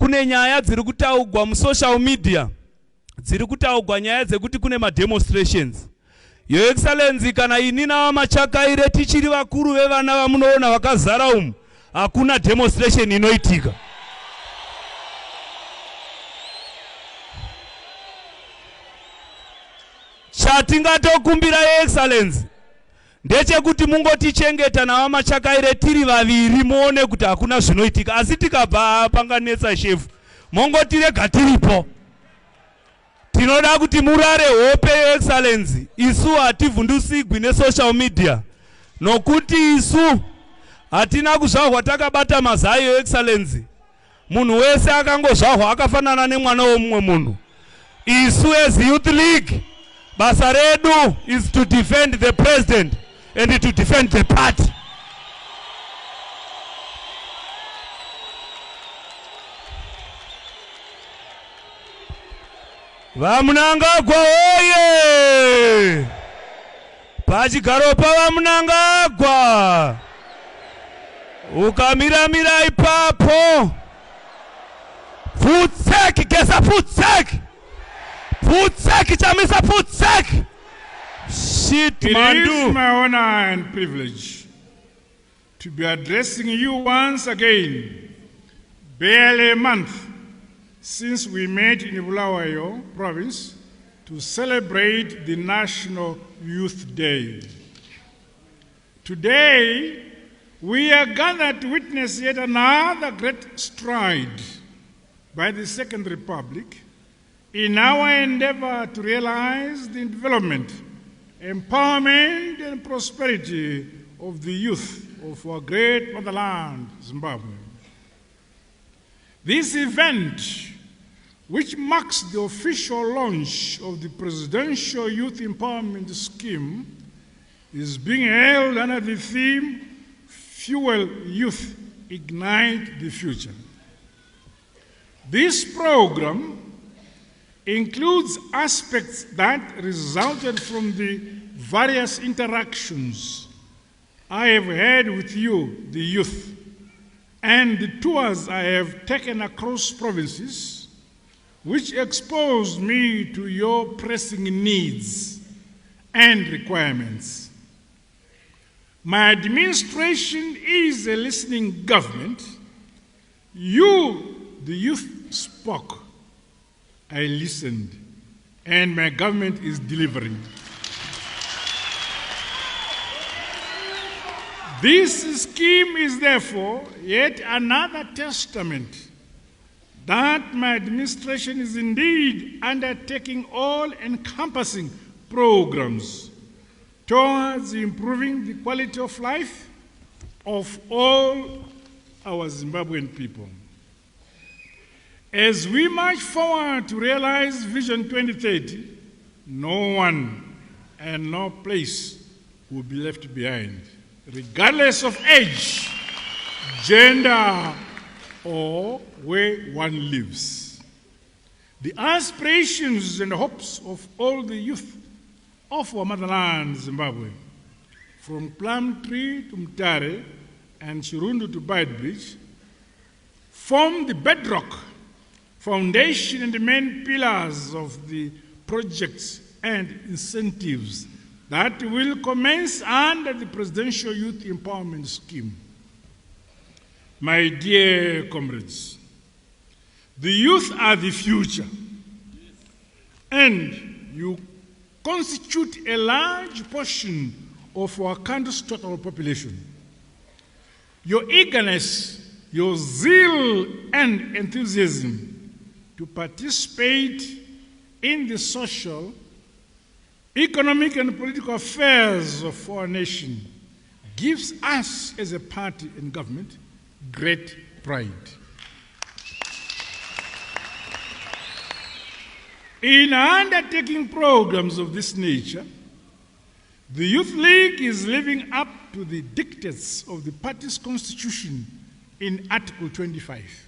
kune nyaya dziri kutaugwa mu social media dziri kutaugwa nyaya dzekuti kune ma demonstrations. Your Excellency, kana inina wamachakaire tichiri vakuru vevana vamunoona vakazara umu hakuna demonstration inoitika. Chatingatokumbira Your Excellency ndechekuti mungotichengeta navamachakaire tiri vaviri muone kuti hakuna zvinoitika, asi tikabva panganetsa shefu mongotirega tiripo. Tinoda kuti murare hope Your Excellency, isu hativhundusigwi nesocial media nokuti isu hatina kuzvahwa takabata mazai Your Excellency. Munhu wese akangozvahwa akafanana nemwana womumwe munhu. Isu as Youth League basa redu is to defend the president and to defend the party. Vamnangagwa oye! Pachigaro pa Mnangagwa. Ukamira ipapo. Futsek, Geza futsek! Futsek, chamisa futsek! Shit, Mandu. It is my honor and privilege to be addressing you once again, barely a month since we met in Bulawayo province to celebrate the National Youth Day. Today, we are gathered to witness yet another great stride by the Second Republic in our endeavor to realize the development, empowerment, and prosperity of the youth of our great motherland, Zimbabwe. This event, which marks the official launch of the Presidential Youth Empowerment Scheme, is being held under the theme, Fuel Youth, Ignite the Future. This program includes aspects that resulted from the various interactions I have had with you, the youth, and the tours I have taken across provinces, which exposed me to your pressing needs and requirements. My administration is a listening government. You, the youth, spoke. I listened, and my government is delivering. This scheme is therefore yet another testament that my administration is indeed undertaking all-encompassing programs towards improving the quality of life of all our Zimbabwean people. As we march forward to realize Vision 2030, no one and no place will be left behind, regardless of age, gender, or where one lives. The aspirations and hopes of all the youth of our motherland, Zimbabwe, from Plumtree to Mtare and Chirundu to Beitbridge, form the bedrock, foundation, and the main pillars of the projects and incentives that will commence under the Presidential Youth Empowerment Scheme. My dear comrades, the youth are the future, and you constitute a large portion of our country's total population. Your eagerness, your zeal, and enthusiasm to participate in the social, economic, and political affairs of our nation gives us as a party and government great pride. In undertaking programs of this nature, the Youth League is living up to the dictates of the party's constitution in Article 25.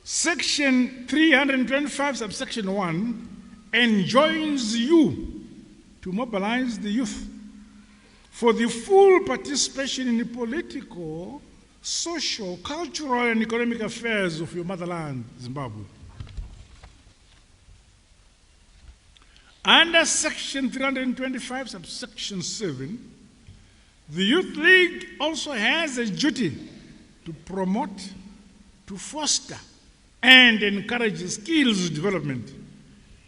Section 325, subsection 1, enjoins you to mobilize the youth for the full participation in the political, social, cultural, and economic affairs of your motherland, Zimbabwe. Under Section 325, subsection 7, the Youth League also has a duty to promote, to foster, and encourage skills development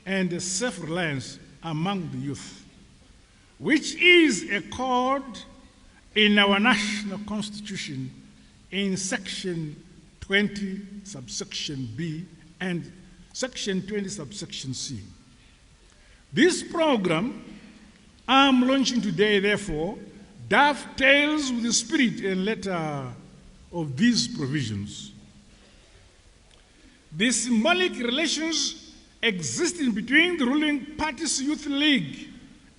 and self-reliance among the youth, which is a code in our national constitution in Section 20, subsection B, and Section 20, subsection C. This program I'm launching today, therefore, dovetails with the spirit and letter of these provisions. The symbolic relations existing between the ruling party's Youth League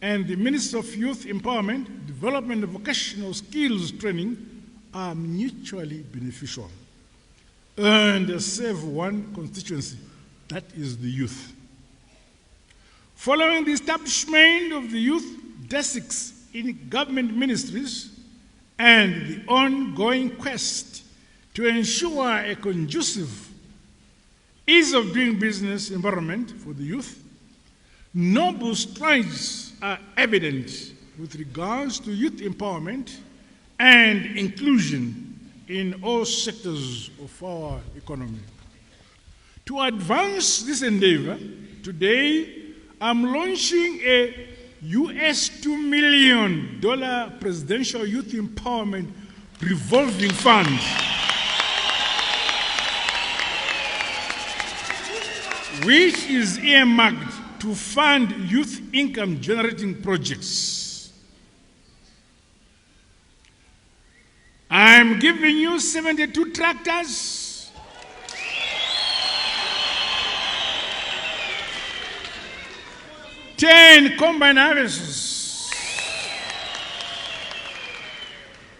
and the Minister of Youth Empowerment, Development and Vocational Skills Training are mutually beneficial and serve one constituency, that is the youth. Following the establishment of the youth desks in government ministries and the ongoing quest to ensure a conducive, ease of doing business environment for the youth, noble strides are evident with regards to youth empowerment and inclusion in all sectors of our economy. To advance this endeavor, today I'm launching a $2 million Presidential Youth Empowerment Revolving Fund, which is earmarked to fund youth income generating projects. I'm giving you 72 tractors, 10 combine harvesters,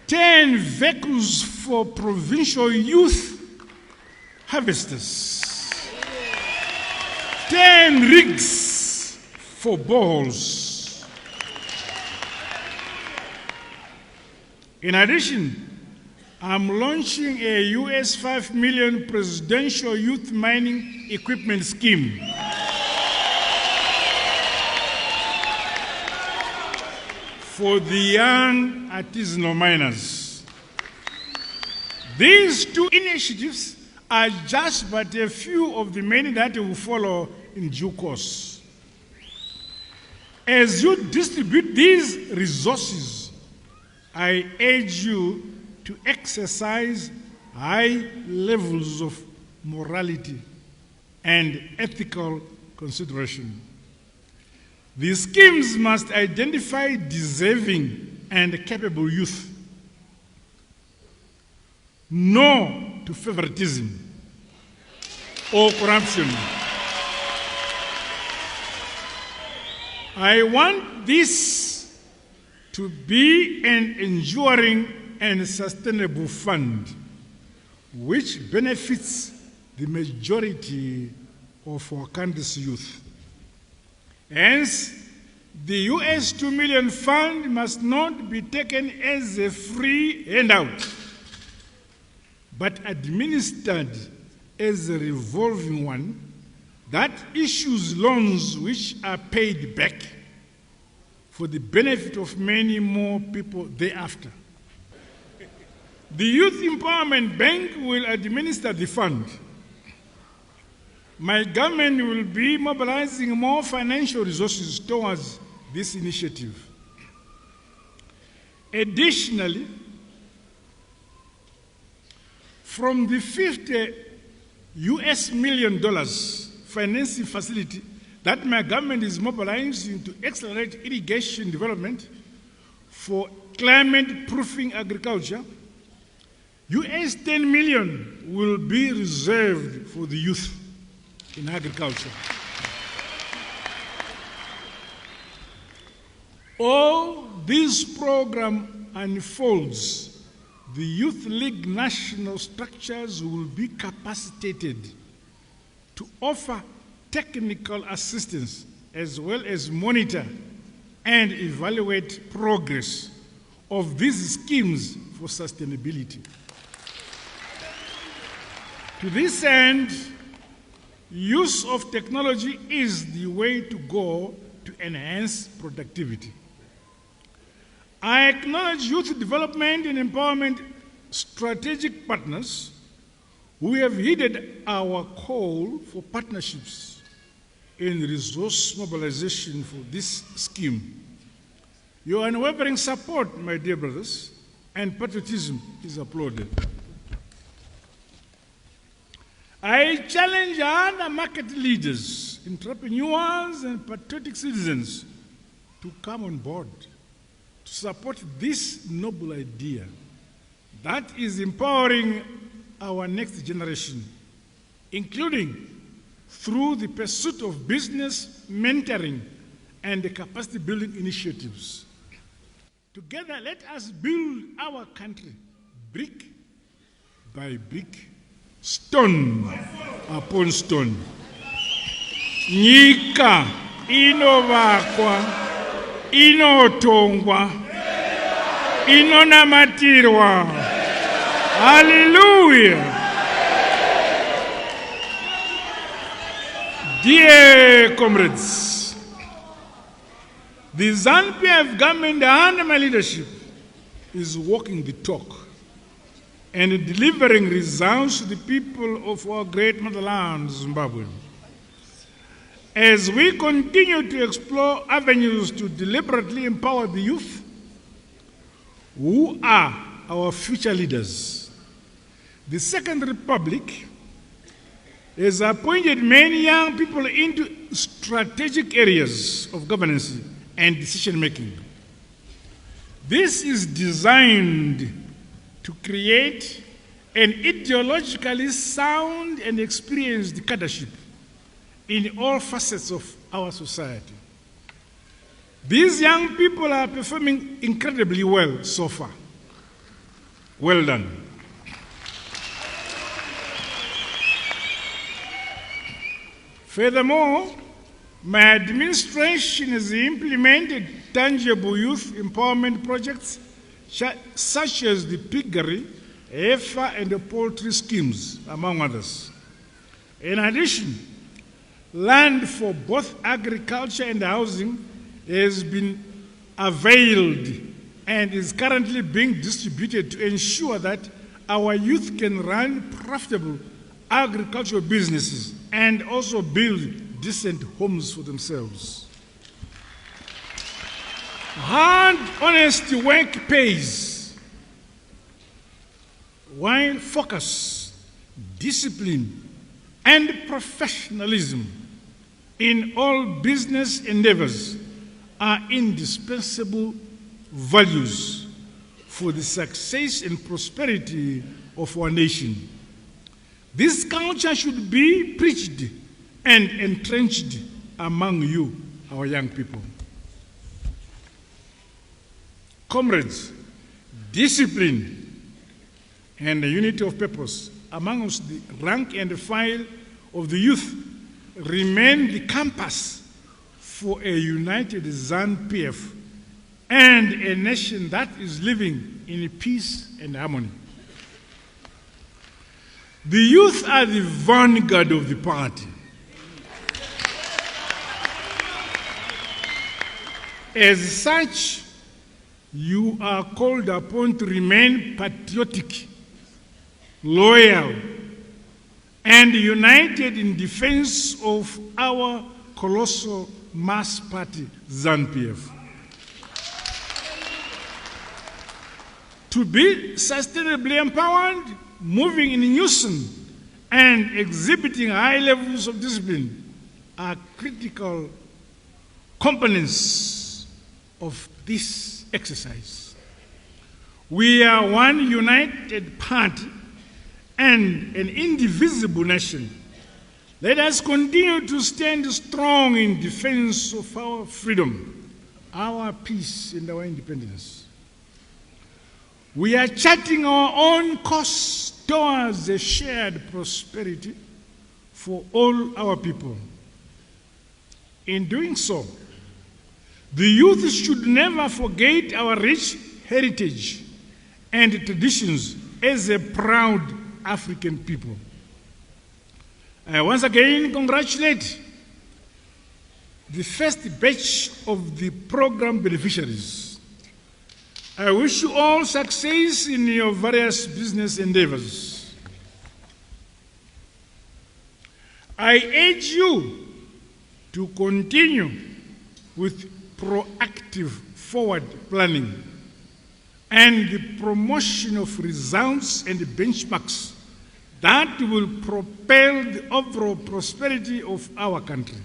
10 vehicles for provincial youth harvesters, 10 rigs for boreholes. In addition, I'm launching a $5 million Presidential Youth Mining Equipment Scheme. For the young artisanal miners. These two initiatives are just but a few of the many that will follow in due course. As you distribute these resources, I urge you to exercise high levels of morality and ethical consideration. These schemes must identify deserving and capable youth. No to favoritism or corruption. I want this to be an enduring and sustainable fund which benefits the majority of our country's youth. Hence, the $2 million fund must not be taken as a free handout, but administered as a revolving one that issues loans which are paid back for the benefit of many more people thereafter. The Youth Empowerment Bank will administer the fund. My government will be mobilizing more financial resources towards this initiative. Additionally, from the $50 million financing facility that my government is mobilizing to accelerate irrigation development for climate-proofing agriculture, $10 million will be reserved for the youth in agriculture. All this program unfolds, the Youth League national structures will be capacitated to offer technical assistance as well as monitor and evaluate progress of these schemes for sustainability. To this end, use of technology is the way to go to enhance productivity. I acknowledge youth development and empowerment strategic partners who have heeded our call for partnerships in resource mobilization for this scheme. Your unwavering support, my dear brothers, and patriotism is applauded. I challenge other market leaders, entrepreneurs, and patriotic citizens to come on board to support this noble idea that is empowering our next generation, including through the pursuit of business mentoring and capacity building initiatives. Together, let us build our country brick by brick, stone upon stone. Nyika inovakwa, inotongwa, inonamatirwa. Hallelujah. Dear comrades, the ZANU PF government under my leadership is walking the talk and delivering results to the people of our great motherland, Zimbabwe. As we continue to explore avenues to deliberately empower the youth, who are our future leaders, the Second Republic has appointed many young people into strategic areas of governance and decision-making. This is designed to create an ideologically sound and experienced cadreship in all facets of our society. These young people are performing incredibly well so far. Well done. Furthermore, my administration has implemented tangible youth empowerment projects such as the piggery, heifer, and the poultry schemes, among others. In addition, land for both agriculture and housing has been availed and is currently being distributed to ensure that our youth can run profitable agricultural businesses and also build decent homes for themselves. Hard, honest work pays, while focus, discipline, and professionalism in all business endeavors are indispensable values for the success and prosperity of our nation. This culture should be preached and entrenched among you, our young people. Comrades, discipline and the unity of purpose amongst the rank and file of the youth remain the compass for a united ZANU PF and a nation that is living in peace and harmony. The youth are the vanguard of the party. As such, you are called upon to remain patriotic, loyal, and united in defense of our colossal mass party, ZANU PF. To be sustainably empowered, moving in unison, and exhibiting high levels of discipline are critical components of this exercise. We are one united party and an indivisible nation. Let us continue to stand strong in defense of our freedom, our peace, and our independence. We are charting our own course towards a shared prosperity for all our people. In doing so, the youth should never forget our rich heritage and traditions as a proud African people. I once again congratulate the first batch of the program beneficiaries. I wish you all success in your various business endeavors. I urge you to continue with proactive forward planning and the promotion of results and benchmarks that will propel the overall prosperity of our country.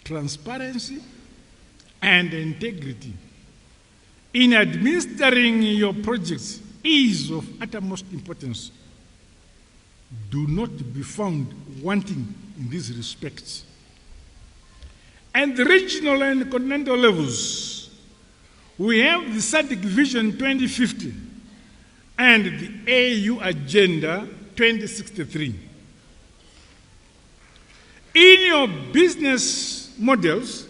Transparency and integrity in administering your projects is of utmost importance. Do not be found wanting in these respects. And the regional and continental levels, we have the SADC Vision 2050 and the AU Agenda 2063. In your business models,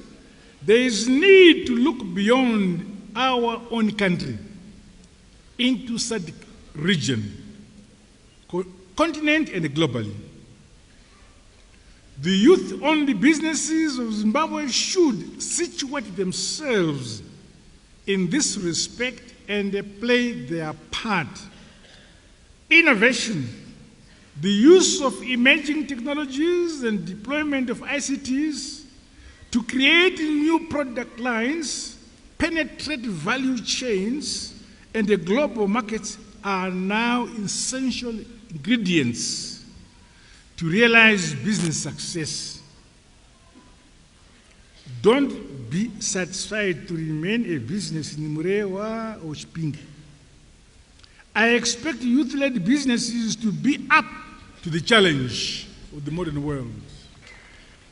there is need to look beyond our own country into SADC region, continent and globally. The youth-only businesses of Zimbabwe should situate themselves in this respect and play their part. Innovation, the use of emerging technologies and deployment of ICTs to create new product lines, penetrate value chains, and the global markets are now essential ingredients to realize business success. Don't be satisfied to remain a business in Murewa or Chipinge. I expect youth-led businesses to be up to the challenge of the modern world.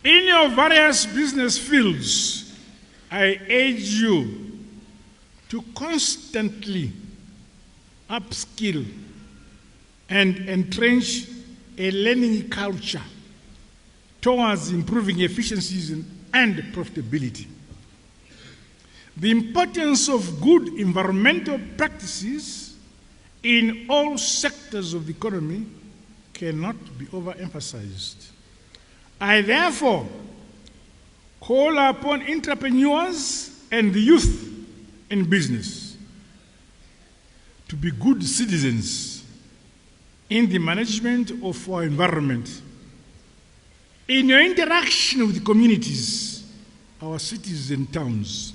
In your various business fields, I urge you to constantly upskill and entrench a learning culture towards improving efficiencies and profitability. The importance of good environmental practices in all sectors of the economy cannot be overemphasized. I therefore call upon entrepreneurs and the youth in business to be good citizens in the management of our environment, in your interaction with the communities, our cities and towns.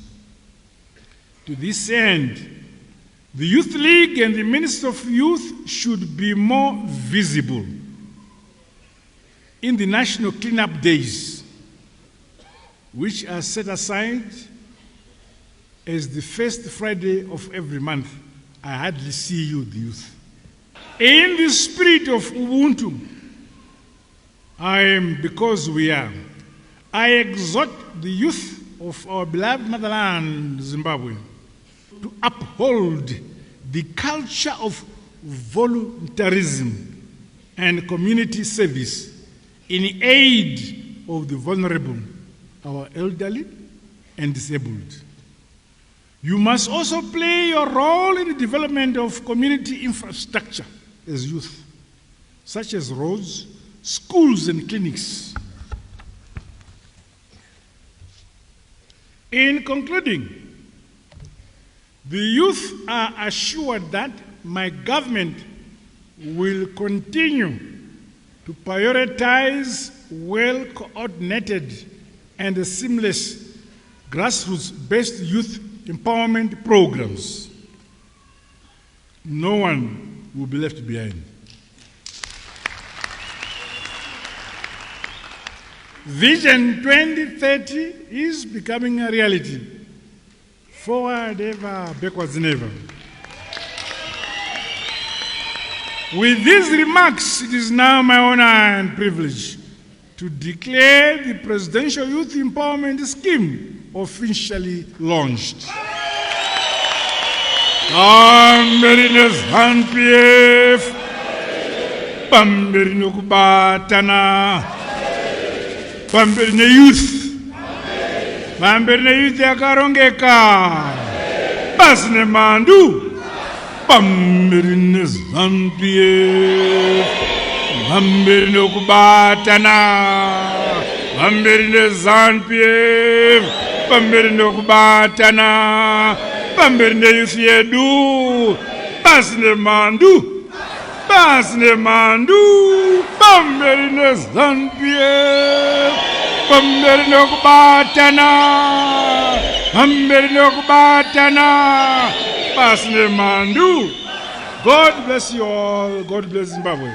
To this end, the Youth League and the Minister of Youth should be more visible in the National Cleanup Days, which are set aside as the first Friday of every month. I hardly see you, the youth. In the spirit of Ubuntu, because we are, I exhort the youth of our beloved motherland, Zimbabwe, to uphold the culture of voluntarism and community service in aid of the vulnerable, our elderly and disabled. You must also play your role in the development of community infrastructure as youth, such as roads, schools, and clinics. In concluding, the youth are assured that my government will continue to prioritize well-coordinated and seamless grassroots-based youth empowerment programs. No one will be left behind. Vision 2030 is becoming a reality. Forward ever, backwards never. With these remarks, it is now my honor and privilege to declare the Presidential Youth Empowerment Scheme officially launched. Pamberi ZANU PF, pamberi nokubatana, pamberi youth. Pamberi youth yakarongeka. Pasine mandu. Pamberi ZANU PF. Vamberi nokubatana, vamberi neZANU PF, vamberi nokubatana, vamberi neyuthi yedu, basi nemandu, vamberi neZANU PF, vamberi nokubatana, basi nemandu. God bless you all. God bless Zimbabwe.